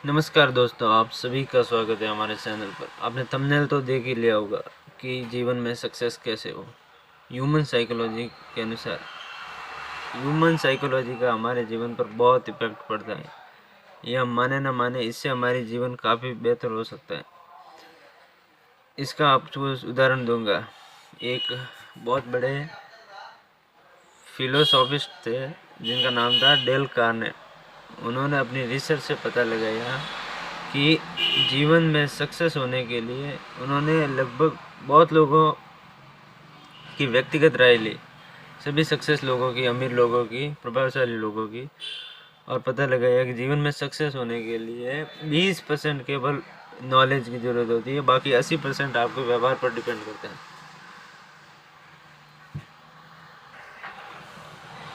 नमस्कार दोस्तों, आप सभी का स्वागत है हमारे चैनल पर। आपने थंबनेल तो देख ही लिया होगा कि जीवन में सक्सेस कैसे हो। ह्यूमन साइकोलॉजी के अनुसार ह्यूमन साइकोलॉजी का हमारे जीवन पर बहुत इफेक्ट पड़ता है। ये हम माने ना माने, इससे हमारी जीवन काफ़ी बेहतर हो सकता है। इसका आपको उदाहरण दूंगा। एक बहुत बड़े फिलोसॉफिस्ट थे जिनका नाम था डेल कार्नेट। उन्होंने अपनी रिसर्च से पता लगाया कि जीवन में सक्सेस होने के लिए उन्होंने लगभग बहुत लोगों की व्यक्तिगत राय ली, सभी सक्सेस लोगों की, अमीर लोगों की, प्रभावशाली लोगों की, और पता लगाया कि जीवन में सक्सेस होने के लिए 20% केवल नॉलेज की ज़रूरत होती है, बाकी 80% आपके व्यवहार पर डिपेंड करता है।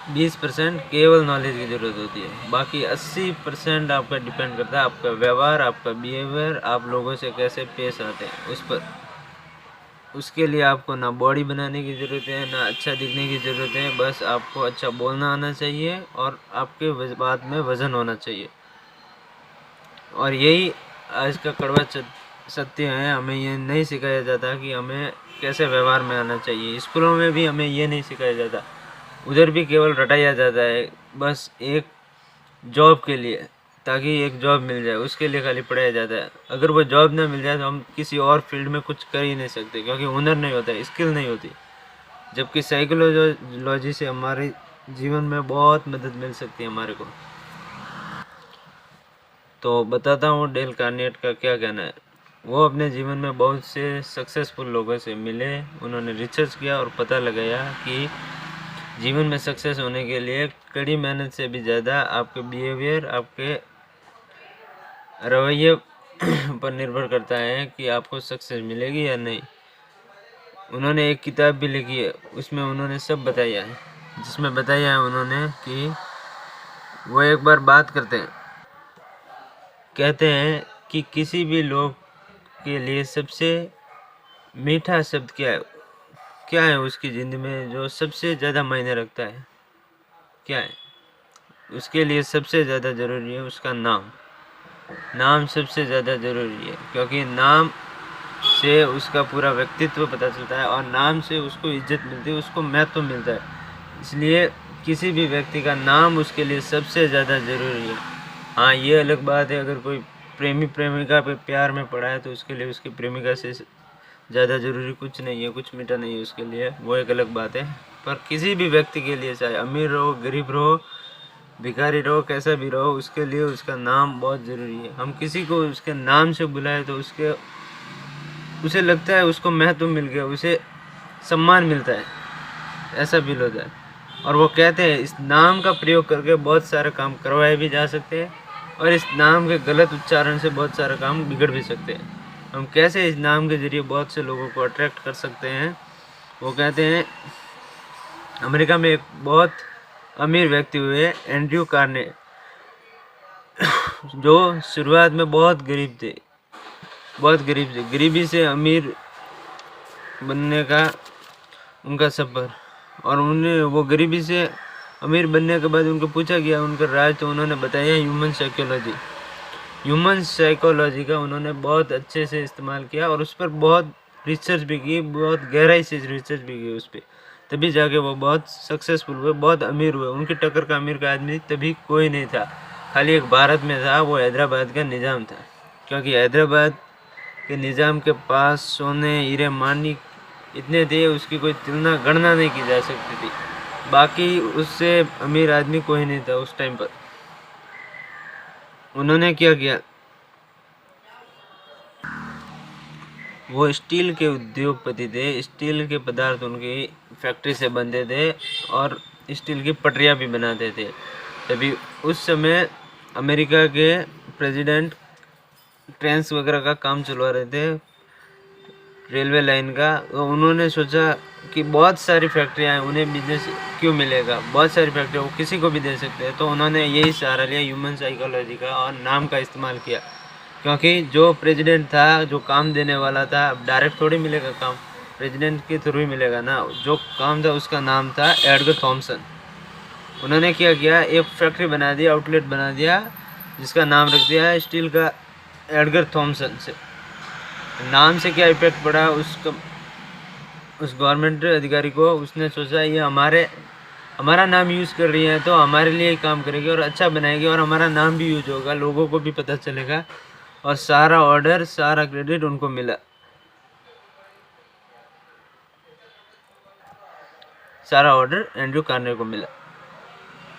20% केवल नॉलेज की ज़रूरत होती है, बाकी 80% आपका डिपेंड करता है आपका व्यवहार, आपका बिहेवियर, आप लोगों से कैसे पेश आते हैं उस पर। उसके लिए आपको ना बॉडी बनाने की ज़रूरत है, ना अच्छा दिखने की ज़रूरत है, बस आपको अच्छा बोलना आना चाहिए और आपके बात में वज़न होना चाहिए। और यही आज का कड़वा सत्य है। हमें ये नहीं सिखाया जाता कि हमें कैसे व्यवहार में आना चाहिए। स्कूलों में भी हमें ये नहीं सिखाया जाता, उधर भी केवल रटाया जाता है बस एक जॉब के लिए, ताकि एक जॉब मिल जाए, उसके लिए खाली पढ़ाया जाता है। अगर वो जॉब ना मिल जाए तो हम किसी और फील्ड में कुछ कर ही नहीं सकते, क्योंकि हुनर नहीं होता, स्किल नहीं होती। जबकि साइकोलॉजी से हमारे जीवन में बहुत मदद मिल सकती है हमारे को। तो बताता हूँ डेल कार्नेट का क्या कहना है। वो अपने जीवन में बहुत से सक्सेसफुल लोगों से मिले, उन्होंने रिसर्च किया और पता लगाया कि जीवन में सक्सेस होने के लिए कड़ी मेहनत से भी ज़्यादा आपके बिहेवियर, आपके रवैये पर निर्भर करता है कि आपको सक्सेस मिलेगी या नहीं। उन्होंने एक किताब भी लिखी है, उसमें उन्होंने सब बताया है, जिसमें बताया है उन्होंने कि वो एक बार बात करते हैं, कहते हैं कि किसी भी लोग के लिए सबसे मीठा शब्द क्या है उसकी ज़िंदगी में जो सबसे ज़्यादा मायने रखता है, क्या है? उसके लिए सबसे ज़्यादा ज़रूरी है उसका नाम सबसे ज़्यादा ज़रूरी है, क्योंकि नाम से उसका पूरा व्यक्तित्व पता चलता है और नाम से उसको इज्जत मिलती है, उसको महत्व मिलता है। इसलिए किसी भी व्यक्ति का नाम उसके लिए सबसे ज़्यादा ज़रूरी है। हाँ, ये अलग बात है, अगर कोई प्रेमी प्रेमिका पे प्यार में पड़ा है तो उसके लिए उसकी प्रेमिका से ज़्यादा ज़रूरी कुछ नहीं है, कुछ मीठा नहीं है उसके लिए, वो एक अलग बात है। पर किसी भी व्यक्ति के लिए, चाहे अमीर रहो, गरीब रहो, भिखारी रहो, कैसा भी रहो, उसके लिए उसका नाम बहुत ज़रूरी है। हम किसी को उसके नाम से बुलाए तो उसे लगता है उसको महत्व मिल गया, उसे सम्मान मिलता है, ऐसा फील होता है। और वो कहते हैं इस नाम का प्रयोग करके बहुत सारे काम करवाए भी जा सकते हैं, और इस नाम के गलत उच्चारण से बहुत सारे काम बिगड़ भी सकते हैं। हम कैसे इस नाम के ज़रिए बहुत से लोगों को अट्रैक्ट कर सकते हैं। वो कहते हैं, अमेरिका में एक बहुत अमीर व्यक्ति हुए एंड्रयू कार्ने, जो शुरुआत में बहुत गरीब थे, गरीबी से अमीर बनने का उनका सफ़र। और उन्हें वो गरीबी से अमीर बनने के बाद उनको पूछा गया उनका राज, तो उन्होंने बताया ह्यूमन साइकोलॉजी का उन्होंने बहुत अच्छे से इस्तेमाल किया और उस पर बहुत रिसर्च भी की, बहुत गहराई से रिसर्च भी की उस पर। तभी जाके वो बहुत सक्सेसफुल हुए, बहुत अमीर हुए। उनकी टक्कर का अमीर का आदमी तभी कोई नहीं था, खाली एक भारत में था, वो हैदराबाद का निज़ाम था। क्योंकि हैदराबाद के निज़ाम के पास सोने, हीरे, मानिक इतने थे, उसकी कोई तुलना गणना नहीं की जा सकती थी। बाकी उससे अमीर आदमी कोई नहीं था उस टाइम पर। उन्होंने क्या किया, वो स्टील के उद्योगपति थे, स्टील के पदार्थ उनकी फैक्ट्री से बनते थे और स्टील की पटरियाँ भी बनाते थे। तभी उस समय अमेरिका के प्रेसिडेंट ट्रेन्स वगैरह का काम चलवा रहे थे, रेलवे लाइन का। तो उन्होंने सोचा कि बहुत सारी फैक्ट्रियाँ हैं, उन्हें बिजनेस क्यों मिलेगा, बहुत सारी फैक्ट्रियाँ वो किसी को भी दे सकते हैं। तो उन्होंने यही सहारा लिया ह्यूमन साइकोलॉजी का और नाम का इस्तेमाल किया, क्योंकि जो प्रेसिडेंट था, जो काम देने वाला था, डायरेक्ट थोड़ी मिलेगा काम, प्रेसिडेंट के थ्रू ही मिलेगा ना। जो काम था उसका नाम था एडगर थॉमसन। उन्होंने क्या किया, एक फैक्ट्री बना दिया, आउटलेट बना दिया जिसका नाम रख दिया है स्टील का एडगर थॉमसन से। नाम से क्या इफेक्ट पड़ा उस गवर्नमेंट अधिकारी को, उसने सोचा ये हमारा नाम यूज़ कर रही है तो हमारे लिए ही काम करेगी और अच्छा बनाएगी और हमारा नाम भी यूज होगा, लोगों को भी पता चलेगा और सारा ऑर्डर सारा क्रेडिट उनको मिला। सारा ऑर्डर एंड्रयू कार्नेगी को मिला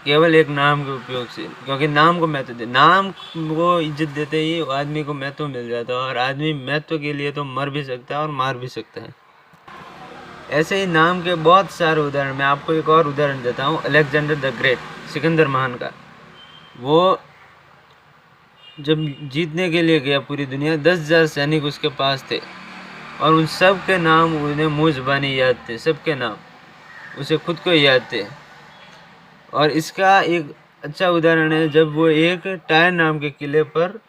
केवल एक नाम के उपयोग से, क्योंकि नाम को महत्व दे, नाम को इज्जत देते ही आदमी को महत्व मिल जाता है और आदमी महत्व के लिए तो मर भी सकता है और मार भी सकता है। ऐसे ही नाम के बहुत सारे उदाहरण, मैं आपको एक और उदाहरण देता हूँ, अलेक्जेंडर द ग्रेट, सिकंदर महान का। वो जब जीतने के लिए गया पूरी दुनिया, 10,000 सैनिक उसके पास थे और उन सब के नाम उन्हें मुँह ज़बानी याद थे, सबके नाम उसे खुद को याद थे। और इसका एक अच्छा उदाहरण है, जब वो एक टायर नाम के किले पर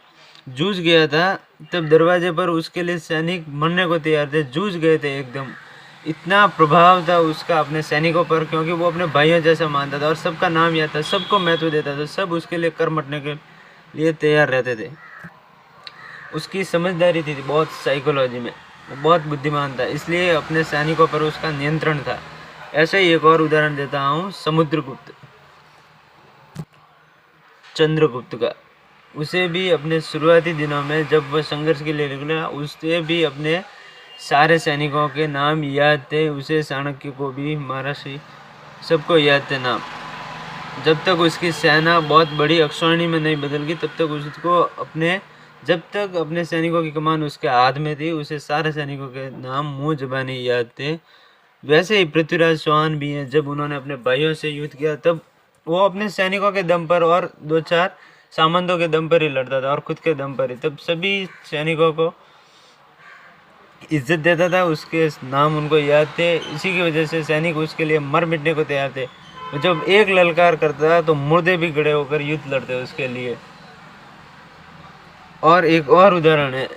जूझ गया था, तब दरवाजे पर उसके लिए सैनिक मरने को तैयार थे, जूझ गए थे एकदम। इतना प्रभाव था उसका अपने सैनिकों पर, क्योंकि वो अपने भाइयों जैसा मानता था और सबका नाम याद था, सबको महत्व देता था, सब उसके लिए कर मटने के लिए तैयार रहते थे। उसकी समझदारी थी बहुत साइकोलॉजी में, बहुत बुद्धिमान था, इसलिए अपने सैनिकों पर उसका नियंत्रण था। ऐसे ही एक और उदाहरण देता हूँ, समुद्रगुप्त, चंद्रगुप्त का। उसे भी अपने शुरुआती दिनों में जब वह संघर्ष के लिए निकला, उसे भी अपने सारे सैनिकों के नाम याद थे, उसे चाणक्य को भी, महर्षि, सबको याद थे नाम। जब तक उसकी सेना बहुत बड़ी अक्षौहिणी में नहीं बदल गई, तब तक उसको जब तक अपने सैनिकों की कमान उसके हाथ में थी, उसे सारे सैनिकों के नाम मुँह ज़बानी याद थे। वैसे ही पृथ्वीराज चौहान भी हैं, जब उन्होंने अपने भाइयों से युद्ध किया तब वो अपने सैनिकों के दम पर और 2-4 सामंतों के दम पर ही लड़ता था और खुद के दम पर ही, तब सभी सैनिकों को इज्जत देता था, उसके नाम उनको याद थे। इसी की वजह से सैनिक उसके लिए मर मिटने को तैयार थे। जब एक ललकार करता था तो मुर्दे भी खड़े होकर युद्ध लड़ते उसके लिए। और एक और उदाहरण है,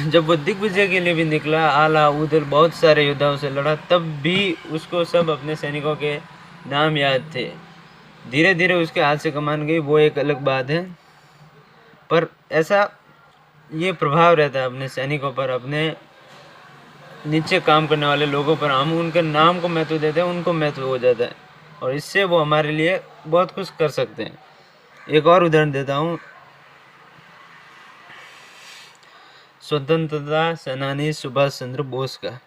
जब वो दिग्विजय के लिए भी निकला, आला उदल बहुत सारे योद्धाओं से लड़ा, तब भी उसको सब अपने सैनिकों के नाम याद थे। धीरे धीरे उसके हाथ से कमान गई, वो एक अलग बात है, पर ऐसा ये प्रभाव रहता है अपने सैनिकों पर, अपने नीचे काम करने वाले लोगों पर। हम उनके नाम को महत्व देते हैं, उनको महत्व हो जाता है और इससे वो हमारे लिए बहुत कुछ कर सकते हैं। एक और उदाहरण देता हूँ, स्वतंत्रता सेनानी सुभाष चंद्र बोस का।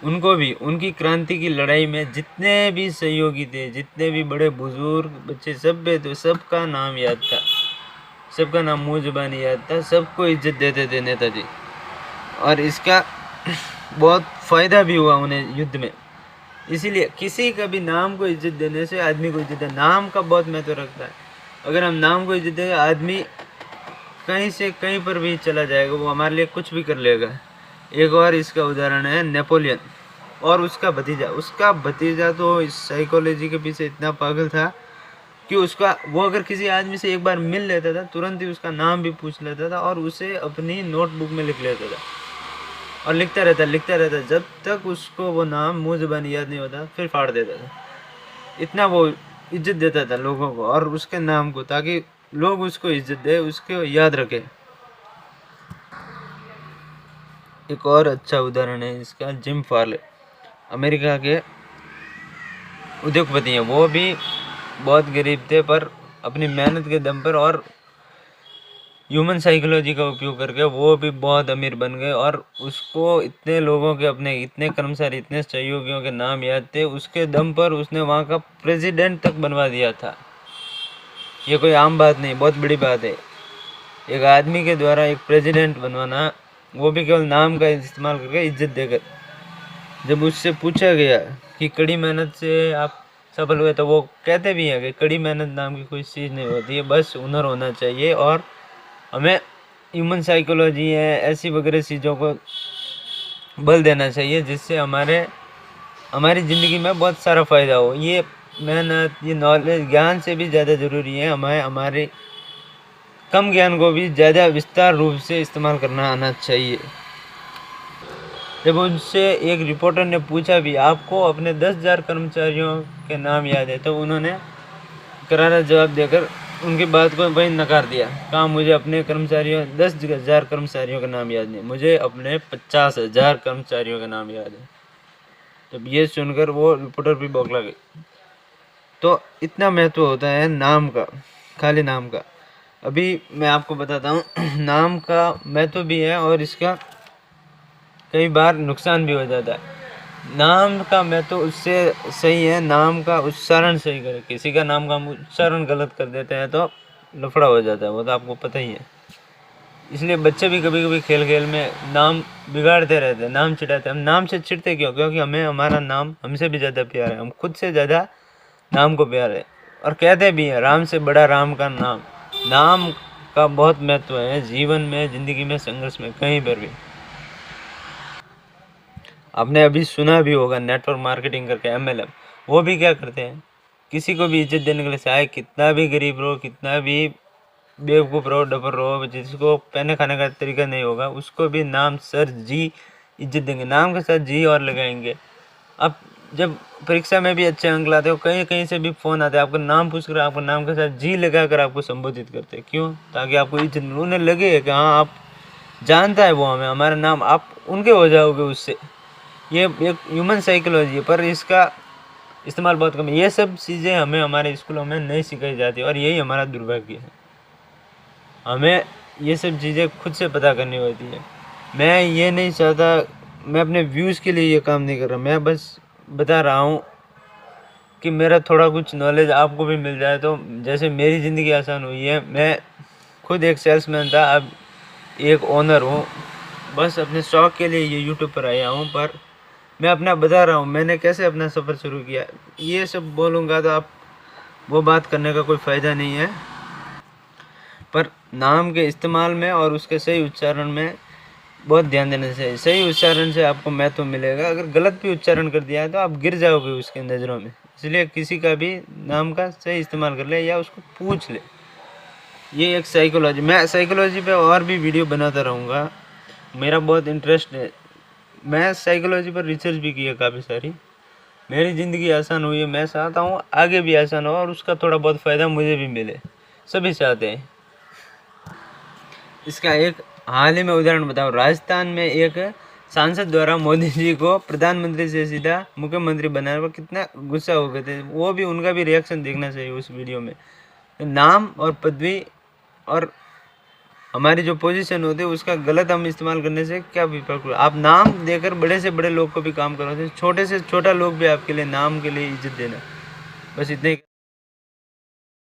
उनको भी उनकी क्रांति की लड़ाई में जितने भी सहयोगी थे, जितने भी बड़े बुजुर्ग बच्चे सब थे, सबका नाम याद था, सबका नाम मुँह ज़बानी याद था, सबको इज्जत देते थे नेताजी। और इसका बहुत फ़ायदा भी हुआ उन्हें युद्ध में। इसीलिए किसी का भी नाम को इज्जत देने से आदमी को इज्जत है, नाम का बहुत महत्व रखता है। अगर हम नाम को इज्जत दें, आदमी कहीं से कहीं पर भी चला जाएगा, वो हमारे लिए कुछ भी कर लेगा। एक और इसका उदाहरण है नेपोलियन और उसका भतीजा तो इस साइकोलॉजी के पीछे इतना पागल था कि वो अगर किसी आदमी से एक बार मिल लेता था, तुरंत ही उसका नाम भी पूछ लेता था और उसे अपनी नोटबुक में लिख लेता था और लिखता रहता, जब तक उसको वो नाम मुँह ज़बानी याद नहीं होता, फिर फाड़ देता था। इतना वो इज्जत देता था लोगों को और उसके नाम को, ताकि लोग उसको इज्जत दे, उसको याद रखें। एक और अच्छा उदाहरण है इसका, जिम फार्ले, अमेरिका के उद्योगपति हैं। वो भी बहुत गरीब थे, पर अपनी मेहनत के दम पर और ह्यूमन साइकोलॉजी का उपयोग करके वो भी बहुत अमीर बन गए और उसको इतने लोगों के, अपने इतने कर्मचारी, इतने सहयोगियों के नाम याद थे, उसके दम पर उसने वहाँ का प्रेसिडेंट तक बनवा दिया था। ये कोई आम बात नहीं, बहुत बड़ी बात है एक आदमी के द्वारा एक प्रेसिडेंट बनवाना, वो भी केवल नाम का इस्तेमाल करके, इज्जत देकर। जब उससे पूछा गया कि कड़ी मेहनत से आप सफल हुए, तो वो कहते भी हैं कि कड़ी मेहनत नाम की कोई चीज़ नहीं होती है, बस हुनर होना चाहिए और हमें ह्यूमन साइकोलॉजी है ऐसी वगैरह चीज़ों को बल देना चाहिए, जिससे हमारी ज़िंदगी में बहुत सारा फ़ायदा हो। ये मेहनत, ये नॉलेज, ज्ञान से भी ज़्यादा ज़रूरी है हमें हमारे कम ज्ञान को भी ज़्यादा विस्तार रूप से इस्तेमाल करना आना चाहिए। जब उनसे एक रिपोर्टर ने पूछा भी, आपको अपने 10,000 कर्मचारियों के नाम याद है, तो उन्होंने करारा जवाब देकर उनकी बात को वहीं नकार दिया। कहा मुझे अपने कर्मचारियों 10,000 कर्मचारियों का नाम याद नहीं, मुझे अपने 50,000 कर्मचारियों का नाम याद है। जब ये सुनकर वो रिपोर्टर भी बौखला गई। तो इतना महत्व होता है नाम का, खाली नाम का। अभी मैं आपको बताता हूँ नाम का महत्व भी है और इसका कई बार नुकसान भी हो जाता है। नाम का महत्व उससे सही है, नाम का उच्चारण सही करें। किसी का नाम का हम उच्चारण गलत कर देते हैं तो लफड़ा हो जाता है, वो तो आपको पता ही है। इसलिए बच्चे भी कभी कभी खेल खेल में नाम बिगाड़ते रहते हैं, नाम चिढ़ाते हैं। हम नाम से चिढ़ते क्यों? क्योंकि हमें हमारा नाम हमसे भी ज़्यादा प्यार है, हम खुद से ज़्यादा नाम को प्यार है। और कहते भी हैं राम से बड़ा राम का नाम। नाम का बहुत महत्व है जीवन में, ज़िंदगी में, संघर्ष में, कहीं पर भी। आपने अभी सुना भी होगा नेटवर्क मार्केटिंग करके MLM, वो भी क्या करते हैं, किसी को भी इज्जत देने के लिए, चाहे कितना भी गरीब रहो, कितना भी बेवकूफ़ रहो, डबर रहो, जिसको पहने खाने का तरीका नहीं होगा, उसको भी नाम सर जी इज्जत देंगे, नाम के साथ जी और लगाएंगे। अब जब परीक्षा में भी अच्छे अंक लाते हो, कहीं कहीं से भी फ़ोन आते हैं, आपका नाम पूछ कर आपको नाम के साथ जी लगा कर आपको संबोधित करते हैं। क्यों? ताकि आपको इज्जत मिले, उन्हें लगे कि हाँ आप जानता है वो हमें, हमारा नाम, आप उनके हो जाओगे उससे। ये एक ह्यूमन साइकोलॉजी है, पर इसका इस्तेमाल बहुत कम है। ये सब चीज़ें हमें हमारे स्कूलों में नहीं सिखाई जाती और यही हमारा दुर्भाग्य है। हमें ये सब चीज़ें खुद से पता करनी होती है। मैं ये नहीं चाहता, मैं अपने व्यूज़ के लिए ये काम नहीं कर रहा, मैं बस बता रहा हूँ कि मेरा थोड़ा कुछ नॉलेज आपको भी मिल जाए। तो जैसे मेरी ज़िंदगी आसान हुई है, मैं खुद एक सेल्समैन था, अब एक ओनर हूँ। बस अपने शौक़ के लिए ये यूट्यूब पर आया हूँ, पर मैं अपना बता रहा हूँ मैंने कैसे अपना सफ़र शुरू किया। ये सब बोलूँगा तो आप वो बात करने का कोई फ़ायदा नहीं है। पर नाम के इस्तेमाल में और उसके सही उच्चारण में बहुत ध्यान देना चाहिए। सही उच्चारण से आपको महत्व मिलेगा, अगर गलत भी उच्चारण कर दिया है तो आप गिर जाओगे उसके नज़रों में। इसलिए किसी का भी नाम का सही इस्तेमाल कर ले या उसको पूछ ले। ये एक साइकोलॉजी, मैं साइकोलॉजी पे और भी वीडियो बनाता रहूँगा, मेरा बहुत इंटरेस्ट है। मैं साइकोलॉजी पर रिसर्च भी की है काफ़ी सारी। मेरी ज़िंदगी आसान हुई है, मैं चाहता हूँ आगे भी आसान हो और उसका थोड़ा बहुत फ़ायदा मुझे भी मिले, सभी चाहते हैं। इसका एक हाल ही में उदाहरण बताऊँ। राजस्थान में एक सांसद द्वारा मोदी जी को प्रधानमंत्री से सीधा मुख्यमंत्री बनाने पर कितना गुस्सा हो गए थे, वो भी उनका भी रिएक्शन देखना चाहिए उस वीडियो में। नाम और पदवी और हमारी जो पोजीशन होती है उसका गलत हम इस्तेमाल करने से क्या विपरीत। आप नाम देकर बड़े से बड़े लोग को भी काम करो, छोटे से छोटा लोग भी आपके लिए नाम के लिए इज्जत देना, बस इतने ही।